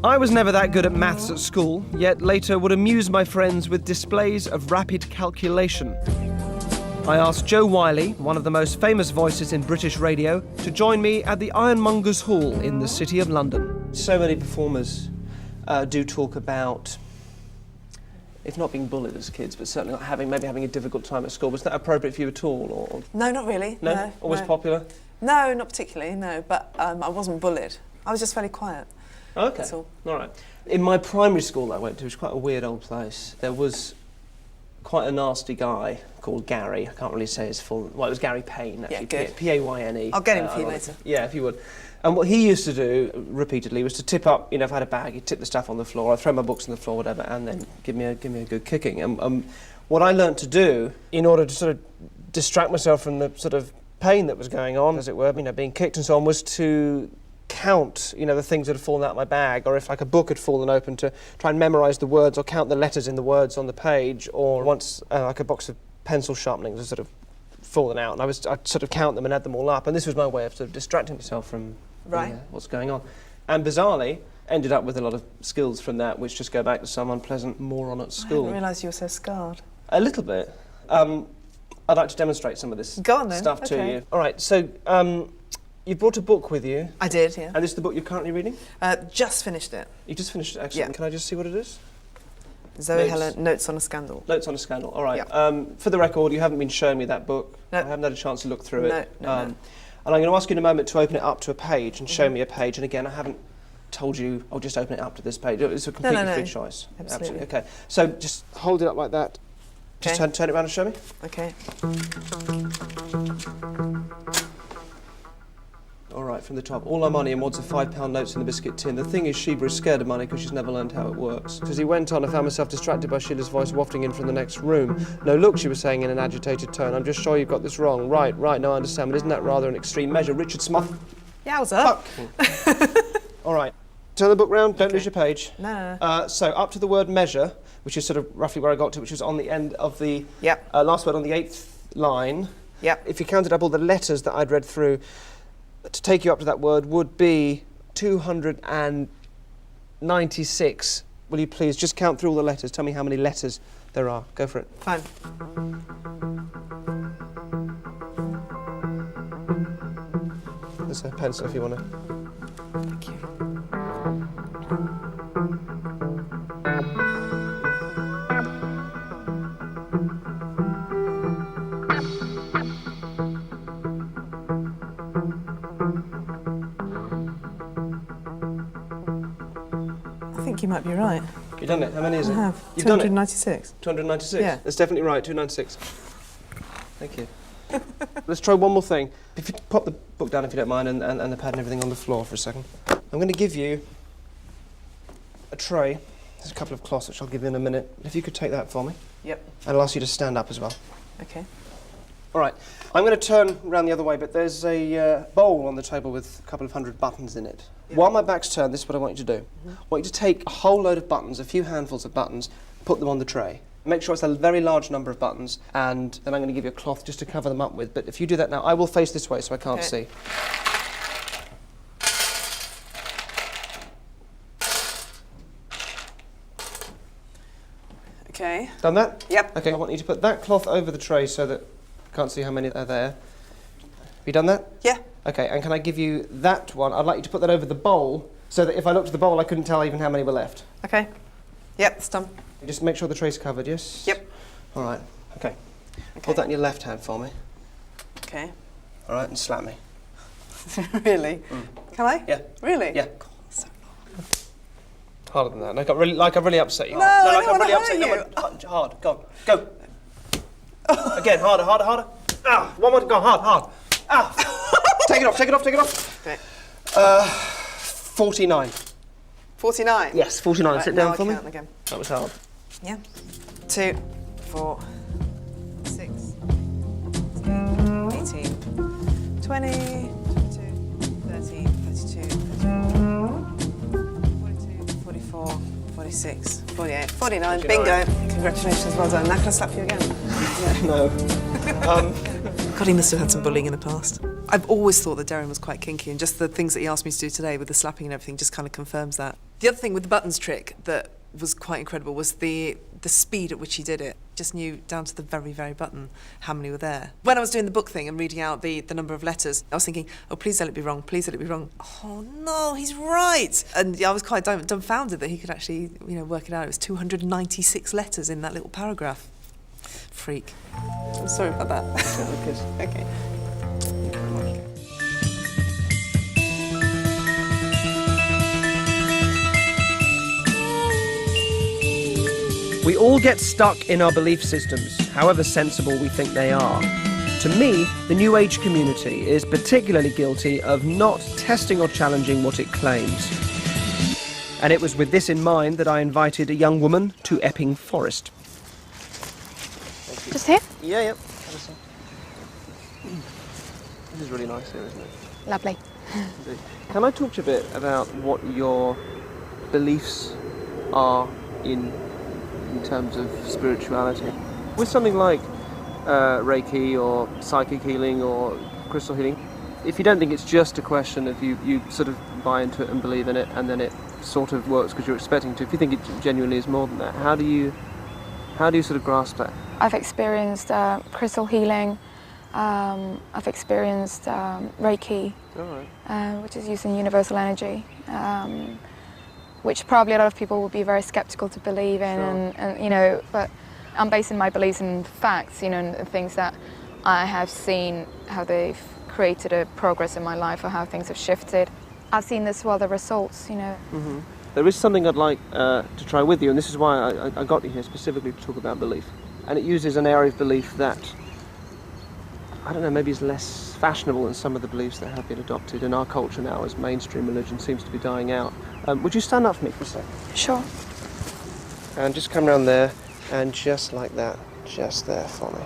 I was never that good at maths at school, yet later would amuse my friends with displays of rapid calculation. I asked Joe Wiley, one of the most famous voices in British radio, to join me at the Ironmongers Hall in the City of London. So many performers do talk about, if not being bullied as kids, but certainly not having a difficult time at school. Was that appropriate for you at all? Or? No, not really. No? Always popular? No, not particularly, no. But I wasn't bullied. I was just fairly quiet. Okay, that's all right. In my primary school that I went to, it was quite a weird old place. There was quite a nasty guy called Gary. I can't really say his full... Well, it was Gary Payne, actually. Yeah, good. P-A-Y-N-E. I'll get him for you later. Yeah, if you would. And what he used to do, repeatedly, was to tip up, if I had a bag, he'd tip the stuff on the floor, I'd throw my books on the floor, whatever, and then give me a good kicking. And what I learnt to do, in order to sort of distract myself from the sort of pain that was going on, as it were, being kicked and so on, was to count, the things that had fallen out of my bag, or if like a book had fallen open, to try and memorise the words or count the letters in the words on the page, or once like a box of pencil sharpenings was sort of fallen out, and I'd sort of count them and add them all up, and this was my way of sort of distracting myself from what's going on. And bizarrely, ended up with a lot of skills from that, which just go back to some unpleasant moron at school. I didn't realise you were so scarred. A little bit. I'd like to demonstrate some of this stuff to you. All right, so you brought a book with you. I did, yeah. And this is the book you're currently reading? Just finished it. You just finished it, excellent. Yeah. Can I just see what it is? Zoe Helen, Notes on a Scandal. Notes on a Scandal, all right. Yeah. For the record, you haven't been showing me that book. No. I haven't had a chance to look through it. No. And I'm going to ask you in a moment to open it up to a page and show me a page. And again, I haven't told you, I'll just open it up to this page. It's a completely free choice. Absolutely. Okay. So just hold it up like that. Just turn it around and show me. Okay. All right, from the top. All our money and wads of £5 notes in the biscuit tin. The thing is, Sheba is scared of money because she's never learned how it works. As he went on, I found myself distracted by Sheila's voice wafting in from the next room. No, look, she was saying in an agitated tone. I'm just sure you've got this wrong. Right, no, I understand, but isn't that rather an extreme measure? Richard Smuff. Yowza. All right. Turn the book round, don't lose your page. No. So up to the word measure, which is sort of roughly where I got to, which was on the end of the last word on the 8th line. Yep. If you counted up all the letters that I'd read through, to take you up to that word would be 296. Will you please just count through all the letters? Tell me how many letters there are. Go for it. Fine. There's a pencil if you want to. Thank you. I think you might be right. You've done it. How many is it? I have. You've done it? 296. 296? Yeah. That's definitely right, 296. Thank you. Let's try one more thing. If you pop the book down, if you don't mind, and the pad and everything on the floor for a second. I'm going to give you a tray. There's a couple of cloths which I'll give you in a minute. If you could take that for me. Yep. And I'll ask you to stand up as well. Okay. All right. I'm going to turn around the other way, but there's a bowl on the table with a couple of hundred buttons in it. Yep. While my back's turned, this is what I want you to do. I want you to take a whole load of buttons, a few handfuls of buttons, put them on the tray. Make sure it's a very large number of buttons, and then I'm going to give you a cloth just to cover them up with. But if you do that now, I will face this way so I can't see. Okay. Done that? Yep. Okay, I want you to put that cloth over the tray so that I can't see how many are there. Have you done that? Yeah. Okay, and can I give you that one? I'd like you to put that over the bowl so that if I looked at the bowl, I couldn't tell even how many were left. Okay. Yep, it's done. Just make sure the tray's covered, yes? Yep. All right, okay. Hold that in your left hand for me. Okay. All right, and slap me. Really? Can I? Yeah. Really? Yeah. God, so Harder than that. Like I've really upset you. No, I like don't I've really wanna upset hurt you. Hard, go. Again, harder. Ah, one more, go, hard. Ah. Take it off. Okay. 49. 49? Yes, 49. Right, Sit down for me. Count again. That was hard. Yeah. 2, 4, 6, 18, 20, 22, 30, 32, 42, 44, 46, 48, 49. Bingo. Congratulations, well done. Now can I slap you again? No. God, he must have had some bullying in the past. I've always thought that Derren was quite kinky, and just the things that he asked me to do today with the slapping and everything just kind of confirms that. The other thing with the buttons trick that was quite incredible was the speed at which he did it. Just knew down to the very, very button how many were there. When I was doing the book thing and reading out the number of letters, I was thinking, oh, please let it be wrong, please let it be wrong. Oh no, he's right. And I was quite dumbfounded that he could actually, work it out. It was 296 letters in that little paragraph. Freak. I'm sorry about that. Okay. We all get stuck in our belief systems, however sensible we think they are. To me, the New Age community is particularly guilty of not testing or challenging what it claims. And it was with this in mind that I invited a young woman to Epping Forest. Just here? Yeah. This is really nice here, isn't it? Lovely. Can I talk to you a bit about what your beliefs are in terms of spirituality? With something like Reiki or psychic healing or crystal healing, if you don't think it's just a question of you sort of buy into it and believe in it and then it sort of works because you're expecting to, if you think it genuinely is more than that, how do you sort of grasp that? I've experienced crystal healing. I've experienced Reiki, which is using universal energy, which probably a lot of people would be very skeptical to believe in, and but I'm basing my beliefs in facts, and things that I have seen, how they've created a progress in my life or how things have shifted. I've seen this the results, Mm-hmm. There is something I'd like to try with you, and this is why I got you here specifically to talk about belief. And it uses an area of belief that, I don't know, maybe is less fashionable than some of the beliefs that have been adopted in our culture now as mainstream religion seems to be dying out. Would you stand up for me for a second? Sure. And just come around there, and just like that, just there for me.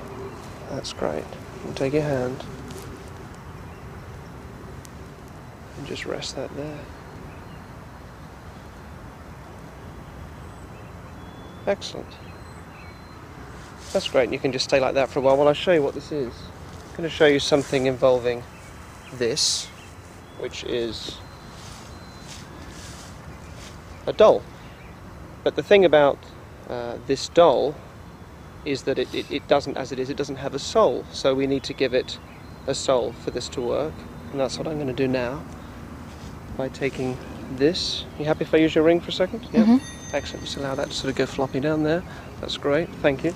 That's great. And take your hand, and just rest that there. Excellent. That's great, and you can just stay like that for a while I'll show you what this is. I'm going to show you something involving this, which is a doll. But the thing about this doll is that it doesn't, as it is, it doesn't have a soul. So we need to give it a soul for this to work. And that's what I'm going to do now by taking this. You happy if I use your ring for a second? Yeah? Mm-hmm. Excellent. Just allow that to sort of go floppy down there. That's great. Thank you.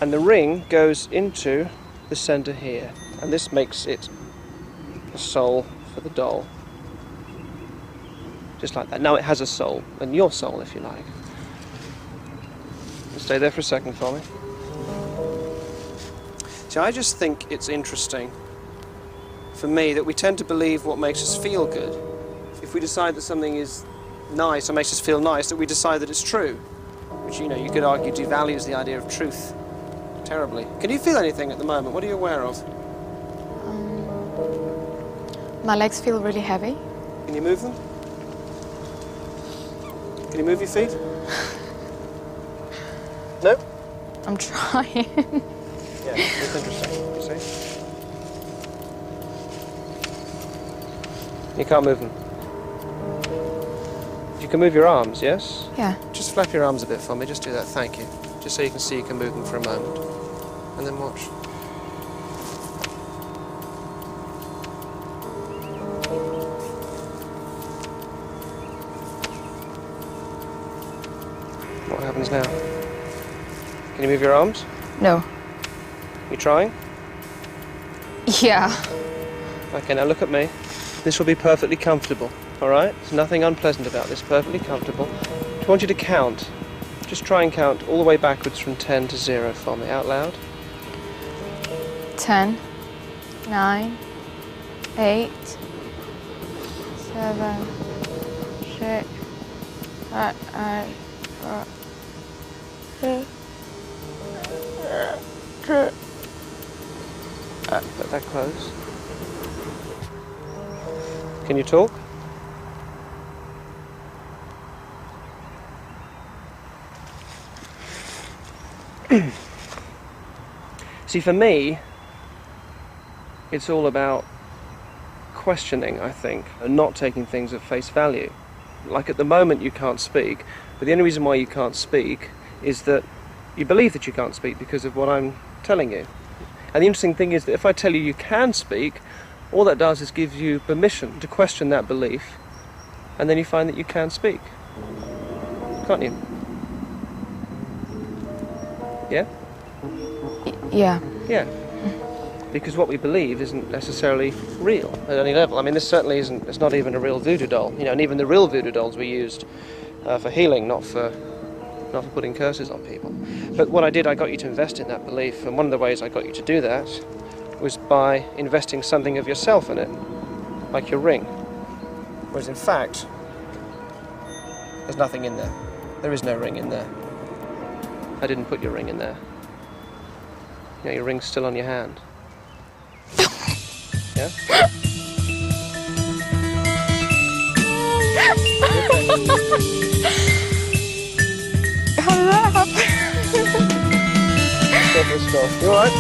And the ring goes into the centre here. And this makes it a soul for the doll. Just like that. Now it has a soul, and your soul, if you like. Stay there for a second for me. See, I just think it's interesting, for me, that we tend to believe what makes us feel good. If we decide that something is nice or makes us feel nice, that we decide that it's true. Which, you could argue devalues the idea of truth terribly. Can you feel anything at the moment? What are you aware of? My legs feel really heavy. Can you move them? Can you move your feet? No? I'm trying. Yeah, it's interesting, you see? You can't move them. You can move your arms, yes? Yeah. Just flap your arms a bit for me, just do that, thank you. Just so you can see you can move them for a moment. And then watch. What happens now? Can you move your arms? No. You trying? Yeah. Okay, now look at me. This will be perfectly comfortable, all right? There's nothing unpleasant about this, perfectly comfortable. I want you to count. Just try and count all the way backwards from 10 to 0 for me, out loud. 10, 9, 8, 7, 6, 5, 4, 3, 2. Let that close. Can you talk? See, for me, it's all about questioning, I think, and not taking things at face value. Like at the moment you can't speak, but the only reason why you can't speak is that you believe that you can't speak because of what I'm telling you. And the interesting thing is that if I tell you you can speak, all that does is give you permission to question that belief, and then you find that you can speak. Can't you? Yeah? Yeah. Yeah. Because what we believe isn't necessarily real at any level. I mean, this certainly isn't, it's not even a real voodoo doll. You know, and even the real voodoo dolls were used for healing, not for putting curses on people. But what I did, I got you to invest in that belief, and one of the ways I got you to do that was by investing something of yourself in it, like your ring. Whereas in fact, there's nothing in there. There is no ring in there. I didn't put your ring in there. You know, your ring's still on your hand. Yeah? How did that happen? You alright?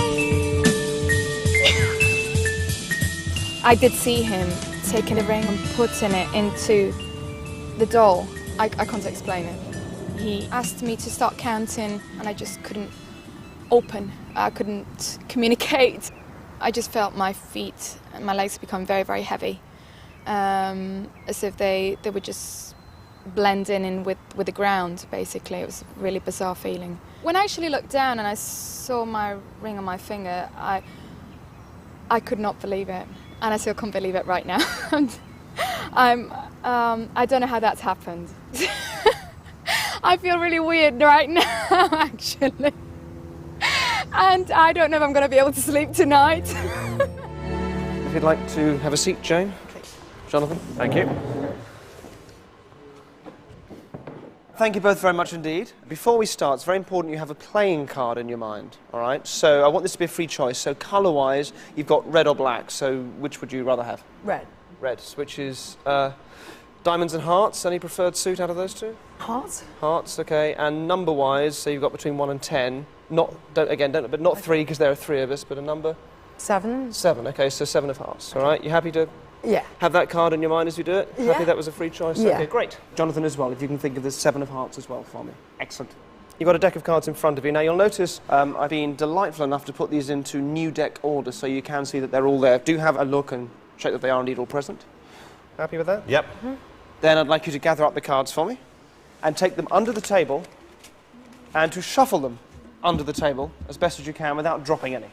I did see him taking the ring and putting it into the doll. I can't explain it. He asked me to start counting and I just couldn't open. I couldn't communicate. I just felt my feet and my legs become very, very heavy. As if they were just blending in with the ground, basically. It was a really bizarre feeling. When I actually looked down and I saw my ring on my finger, I could not believe it. And I still can't believe it right now. I don't know how that's happened. I feel really weird right now, actually. And I don't know if I'm going to be able to sleep tonight. If you'd like to have a seat, Jane. Okay. Jonathan. Thank you. Thank you both very much indeed. Before we start, it's very important you have a playing card in your mind, all right? So I want this to be a free choice. So colour-wise, you've got red or black. So which would you rather have? Red. Red, which is diamonds and hearts. Any preferred suit out of those two? Hearts. Hearts, okay. And number-wise, so you've got between 1 and 10. But not 3 because there are 3 of us, but a number? 7. 7, okay, so 7 of hearts, all right? You happy to Yeah. have that card in your mind as we do it? Yeah. Happy that was a free choice? Yeah. Okay, great. Jonathan as well, if you can think of the 7 of hearts as well for me. Excellent. You've got a deck of cards in front of you. Now you'll notice I've been delightful enough to put these into new deck order so you can see that they're all there. Do have a look and check that they are indeed all present. Happy with that? Yep. Mm-hmm. Then I'd like you to gather up the cards for me and take them under the table and to shuffle them under the table as best as you can without dropping any.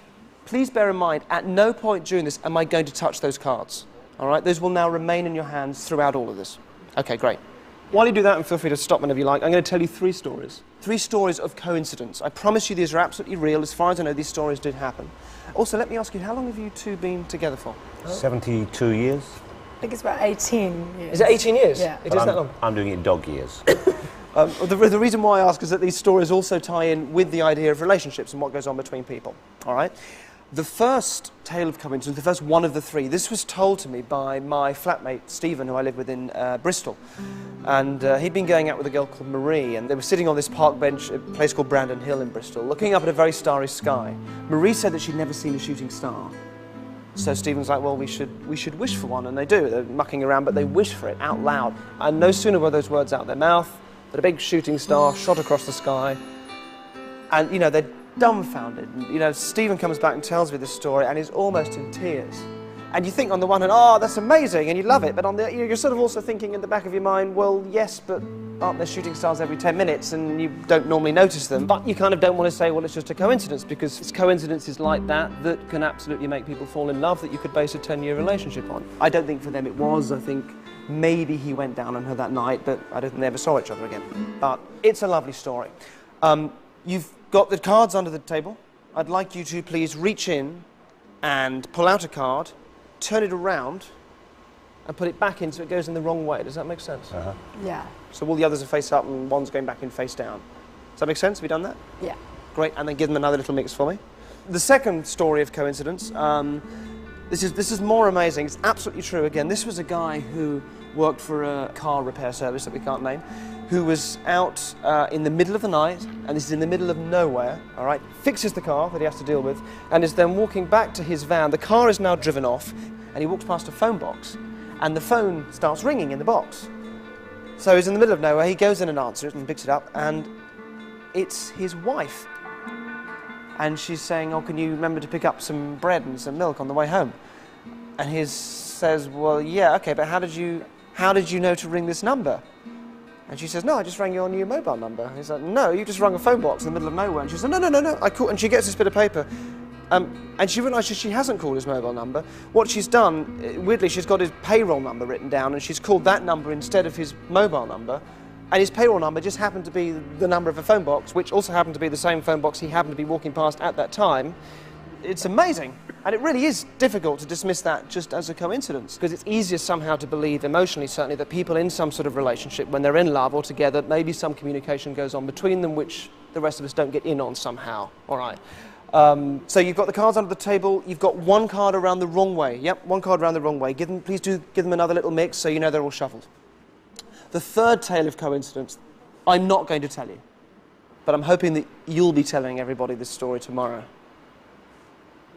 Please bear in mind, at no point during this am I going to touch those cards. All right, those will now remain in your hands throughout all of this. Okay, great. While you do that, and feel free to stop whenever you like, I'm going to tell you 3 stories. 3 stories of coincidence. I promise you these are absolutely real. As far as I know, these stories did happen. Also, let me ask you, how long have you two been together for? 72 years. I think it's about 18 years. Is it 18 years? Yeah. It is that long? I'm doing it dog years. The reason why I ask is that these stories also tie in with the idea of relationships and what goes on between people, all right? The first tale of coincidence, the first one of the 3, this was told to me by my flatmate, Stephen, who I live with in Bristol. And he'd been going out with a girl called Marie, and they were sitting on this park bench at a place called Brandon Hill in Bristol, looking up at a very starry sky. Marie said that she'd never seen a shooting star. So Stephen's like, well, we should wish for one, and they do. They're mucking around, but they wish for it out loud. And no sooner were those words out their mouth, but a big shooting star shot across the sky. And, you know, they're dumbfounded. And, you know, Stephen comes back and tells me this story, and he's almost in tears. And you think on the one hand, oh, that's amazing, and you love it, but on the, you're sort of also thinking in the back of your mind, well, yes, but aren't there shooting stars every 10 minutes, and you don't normally notice them? But you kind of don't want to say, well, it's just a coincidence, because it's coincidences like that that can absolutely make people fall in love that you could base a 10-year relationship on. I don't think for them it was. I think maybe he went down on her that night, but I don't think they ever saw each other again. But it's a lovely story. You've got the cards under the table. I'd like you to please reach in and pull out a card, turn it around, and put it back in so it goes in the wrong way. Does that make sense? Uh-huh. Yeah. So all the others are face up and one's going back in face down. Does that make sense? Have you done that? Yeah. Great, and then give them another little mix for me. The second story of coincidence This is more amazing. It's absolutely true. Again, this was a guy who worked for a car repair service that we can't name, who was out in the middle of the night, and this is in the middle of nowhere, all right, fixes the car that he has to deal with, and is then walking back to his van. The car is now driven off, and he walks past a phone box, and the phone starts ringing in the box. So he's in the middle of nowhere, he goes in and answers it and picks it up, and it's his wife. And she's saying, oh, can you remember to pick up some bread and some milk on the way home? And he says, well, yeah, okay, but how did you know to ring this number? And she says, no, I just rang your new mobile number. And he's like, no, you just rang a phone box in the middle of nowhere. And she says, no, I called. And she gets this bit of paper. And she realises she hasn't called his mobile number. What she's done, weirdly, she's got his payroll number written down, and she's called that number instead of his mobile number. And his payroll number just happened to be the number of a phone box, which also happened to be the same phone box he happened to be walking past at that time. It's amazing. And it really is difficult to dismiss that just as a coincidence, because it's easier somehow to believe, emotionally certainly, that people in some sort of relationship, when they're in love or together, maybe some communication goes on between them, which the rest of us don't get in on somehow. All right. So you've got the cards under the table. You've got one card around the wrong way. Yep, one card around the wrong way. Please do give them another little mix so you know they're all shuffled. The third tale of coincidence, I'm not going to tell you, but I'm hoping that you'll be telling everybody this story tomorrow.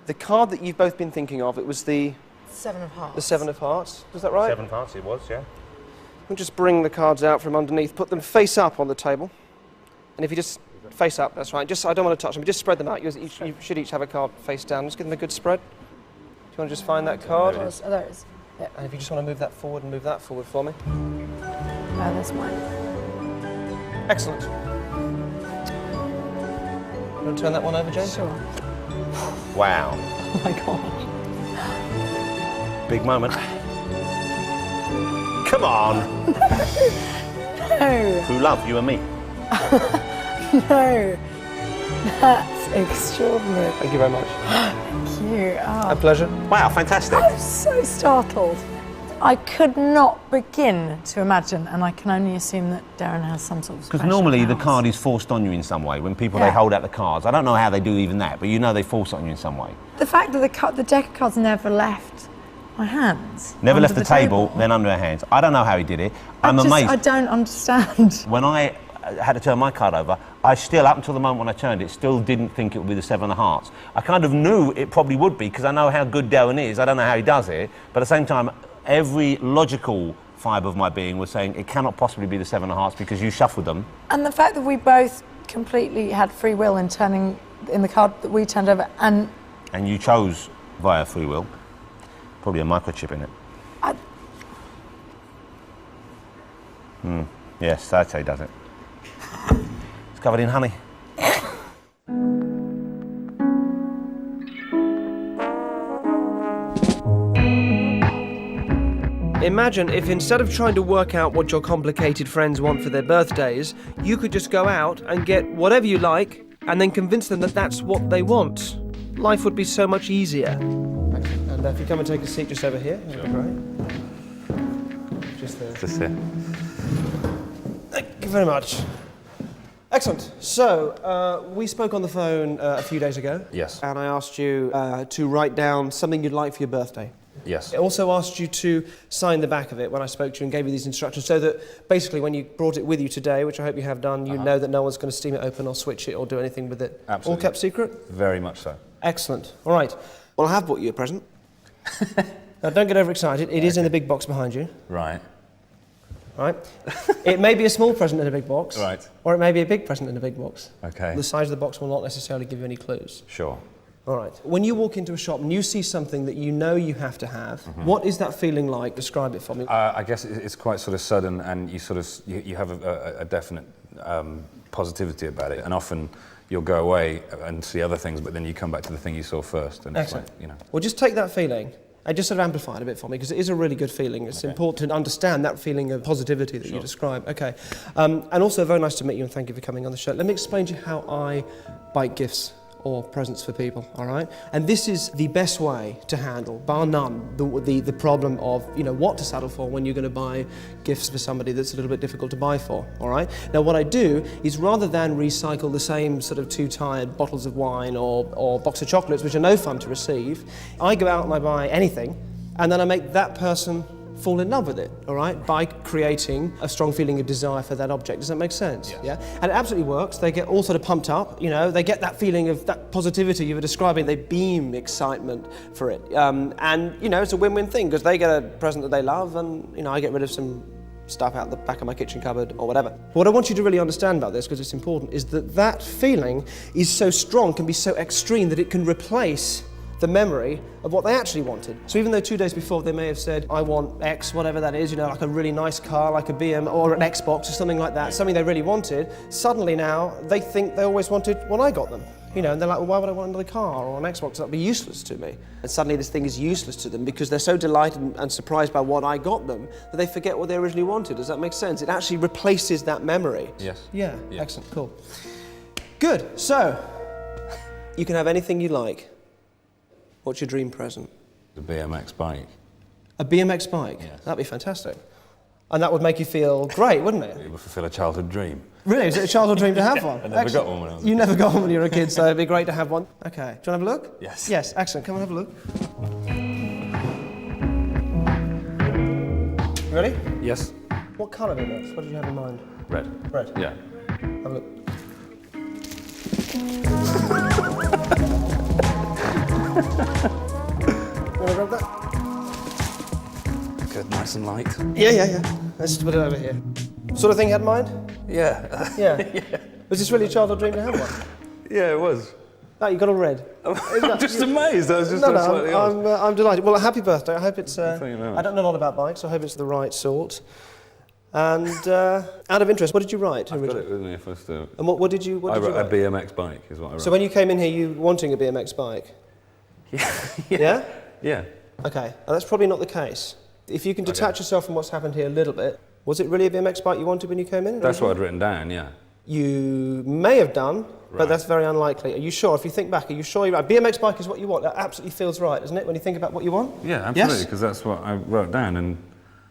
The card that you've both been thinking of, it was the... Seven of Hearts. The Seven of Hearts, was that right? 7 Hearts it was, yeah. We'll just bring the cards out from underneath, put them face up on the table. And if you just face up, that's right. Just, I don't want to touch them, just spread them out. You should each have a card face down. Just give them a good spread. Do you want to just find that card? Oh, there it is. Yep. And if you just want to move that forward and move that forward for me. Oh, that's mine. Excellent. You want to turn that one over, Jane? Sure. Wow. Oh my God. Big moment. Come on. No. Through love, you and me. No. That's extraordinary. Thank you very much. Thank you. Oh. A pleasure. Wow, fantastic. I'm so startled. I could not begin to imagine, and I can only assume that Derren has some sort of Because special normally the powers. card is forced on you in some way. When people, Yeah. they hold out the cards. I don't know how they do even that, but you know they force it on you in some way. The fact that the deck of cards never left my hands. Never under left the table, then under her hands. I don't know how he did it. I'm amazed. I don't understand. When I had to turn my card over, I still, up until the moment when I turned it, still didn't think it would be the Seven of Hearts. I kind of knew it probably would be, because I know how good Derren is. I don't know how he does it, but at the same time, every logical fibre of my being was saying it cannot possibly be the Seven of Hearts because you shuffled them. And the fact that we both completely had free will in turning in the card that we turned over, and you chose via free will. Probably a microchip in it. Yes, that's how he does it. It's covered in honey. Imagine if instead of trying to work out what your complicated friends want for their birthdays, you could just go out and get whatever you like and then convince them that that's what they want. Life would be so much easier. And if you come and take a seat just over here, that'd be great. Just there. Just here. Thank you very much. Excellent. So, we spoke on the phone a few days ago. Yes. And I asked you to write down something you'd like for your birthday. Yes. I also asked you to sign the back of it when I spoke to you and gave you these instructions, so that basically when you brought it with you today, which I hope you have done, you know that no one's going to steam it open or switch it or do anything with it. Absolutely. All kept secret? Very much so. Excellent. All right. Well, I have bought you a present. Now, don't get overexcited. It is in the big box behind you. Right. Right? It may be a small present in a big box. Right. Or it may be a big present in a big box. Okay. The size of the box will not necessarily give you any clues. Sure. All right. When you walk into a shop and you see something that you know you have to have, what is that feeling like? Describe it for me. I guess it's quite sort of sudden, and you sort of you have a definite positivity about it, and often you'll go away and see other things, but then you come back to the thing you saw first, and Excellent. it's like, you know. Well, just take that feeling and just sort of amplify it a bit for me, because it is a really good feeling. It's important to understand that feeling of positivity that you describe. Okay. And also, very nice to meet you, and thank you for coming on the show. Let me explain to you how I buy gifts or presents for people, all right? And this is the best way to handle, bar none, the problem of, what to settle for when you're going to buy gifts for somebody that's a little bit difficult to buy for, all right? Now, what I do is rather than recycle the same sort of two tired bottles of wine or box of chocolates, which are no fun to receive, I go out and I buy anything, and then I make that person fall in love with it, all right, by creating a strong feeling of desire for that object. Does that make sense? Yes. Yeah? And it absolutely works. They get all sort of pumped up, they get that feeling of that positivity you were describing. They beam excitement for it. It's a win-win thing because they get a present that they love and, I get rid of some stuff out the back of my kitchen cupboard or whatever. But what I want you to really understand about this, because it's important, is that feeling is so strong, can be so extreme that it can replace the memory of what they actually wanted. So even though 2 days before they may have said, I want X, whatever that is, like a really nice car, like a BM or an Xbox or something like that, something they really wanted, suddenly now they think they always wanted what I got them. And they're like, well, why would I want another car or an Xbox? That'd be useless to me. And suddenly this thing is useless to them because they're so delighted and surprised by what I got them that they forget what they originally wanted. Does that make sense? It actually replaces that memory. Yes. Yeah. Excellent, cool. Good, so you can have anything you like. What's your dream present? The BMX bike. A BMX bike? Yes. That'd be fantastic. And that would make you feel great, wouldn't it? It would fulfill a childhood dream. Really? Is it a childhood dream to have one? I never got one when I was a kid. You never got one when you were a kid, so it'd be great to have one. Okay. Do you want to have a look? Yes. Yes, excellent. Come and have a look. You ready? Yes. What colour BMX? What did you have in mind? Red. Red? Yeah. Have a look. You want to grab that? Good, nice and light. Yeah. Let's just put it over here. Sort of thing you had in mind? Yeah. Yeah. Was this really a childhood dream to have one? Yeah, it was. Oh, you got all red. I'm just amazed. I was just slightly odd. I'm delighted. Well, happy birthday. I hope it's. Thank you very much. I don't know a lot about bikes, so I hope it's the right sort. And out of interest, what did you write? I've got it with me if I still. And what did you? I What did wrote you a write? BMX bike, is what I wrote. So when you came in here, you wanting a BMX bike? Yeah. Yeah. Okay. Now, that's probably not the case. If you can detach yourself from what's happened here a little bit, was it really a BMX bike you wanted when you came in? That's what I'd written down, yeah. You may have done, but that's very unlikely. Are you sure? If you think back, are you sure you're right? BMX bike is what you want. That absolutely feels right, doesn't it, when you think about what you want? Yeah, absolutely, because that's what I wrote down, and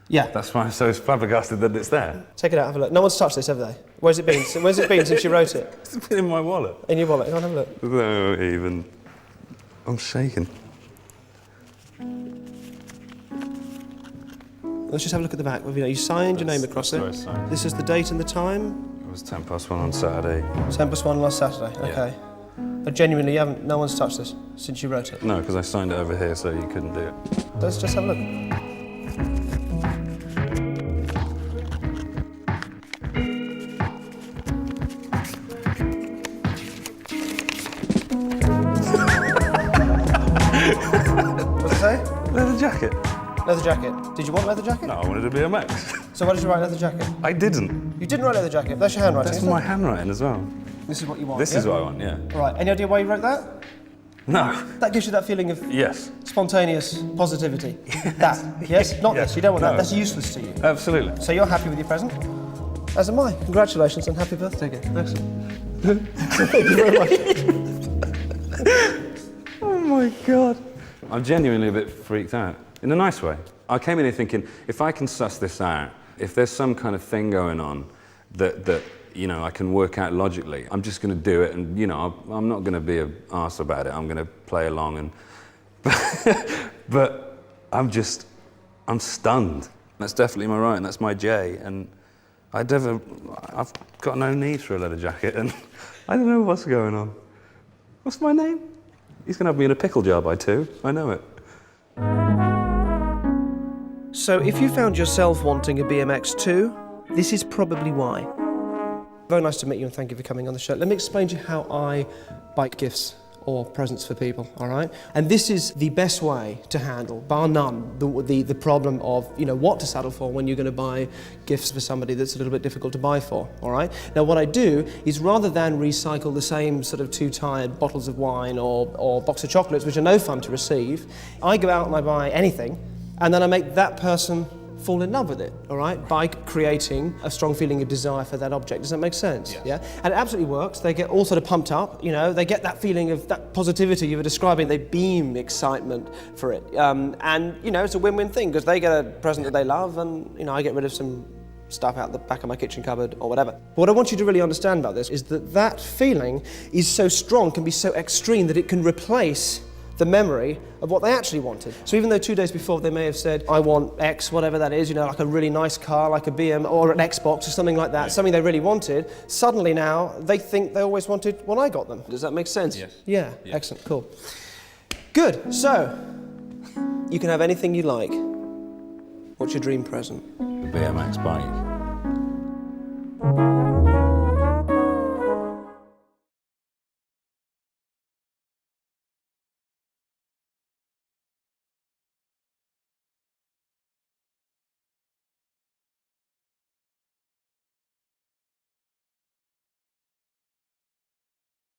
Yeah. that's why I'm so flabbergasted that it's there. Take it out, have a look. No one's touched this, have they? Where's it been? Where's it been since you wrote it? It's been in my wallet. In your wallet. Go on, have a look. No, even. I'm shaking. Let's just have a look at the back. You signed your name across it. That's right, signed. This is the date and the time. It was 1:10 on Saturday. 10+1 last Saturday. Yeah. Okay. But genuinely, you haven't. No one's touched this since you wrote it. No, because I signed it over here, so you couldn't do it. Let's just have a look. What's it say? Leather jacket. Leather jacket. Did you want leather jacket? No, I wanted to be a Max. So why did you write leather jacket? I didn't. You didn't write leather jacket. That's your handwriting. That's isn't my it? handwriting as well. This is what you want. This yeah? is what I want, yeah. All right. Any idea why you wrote that? No. That gives you that feeling of Yes. spontaneous positivity. That. Yes? Not Yes. this. You don't want that. No. That's useless to you. Absolutely. So you're happy with your present? As am I. Congratulations and happy birthday again. Excellent. Thank you very much. Oh my God. I'm genuinely a bit freaked out, in a nice way. I came in here thinking, if I can suss this out, if there's some kind of thing going on that I can work out logically, I'm just going to do it, and I'm not going to be an arse about it. I'm going to play along, and but I'm stunned. That's definitely my right, and that's my J, and I've got no need for a leather jacket, and I don't know what's going on. What's my name? He's going to have me in a pickle jar by 2. I know it. So if you found yourself wanting a BMX too, this is probably why. Very nice to meet you and thank you for coming on the show. Let me explain to you how I buy gifts or presents for people, all right? And this is the best way to handle, bar none, the problem of, what to settle for when you're going to buy gifts for somebody that's a little bit difficult to buy for, all right? Now, what I do is rather than recycle the same sort of two tired bottles of wine or box of chocolates, which are no fun to receive, I go out and I buy anything, and then I make that person fall in love with it, all right, by creating a strong feeling of desire for that object. Does that make sense? Yes. Yeah? And it absolutely works. They get all sort of pumped up, you know, they get that feeling of that positivity you were describing, they beam excitement for it. And, you know, it's a win-win thing, because they get a present that they love, and, you know, I get rid of some stuff out the back of my kitchen cupboard or whatever. But what I want you to really understand about this is that that feeling is so strong, can be so extreme, that it can replace the memory of what they actually wanted. So even though 2 days before they may have said, I want X, whatever that is, you know, like a really nice car, like a BM or an Xbox or something like that, something they really wanted, suddenly now they think they always wanted what I got them. Does that make sense? Yes. Yeah, Yes. Excellent, cool. Good, so, you can have anything you like. What's your dream present? The BMX bike.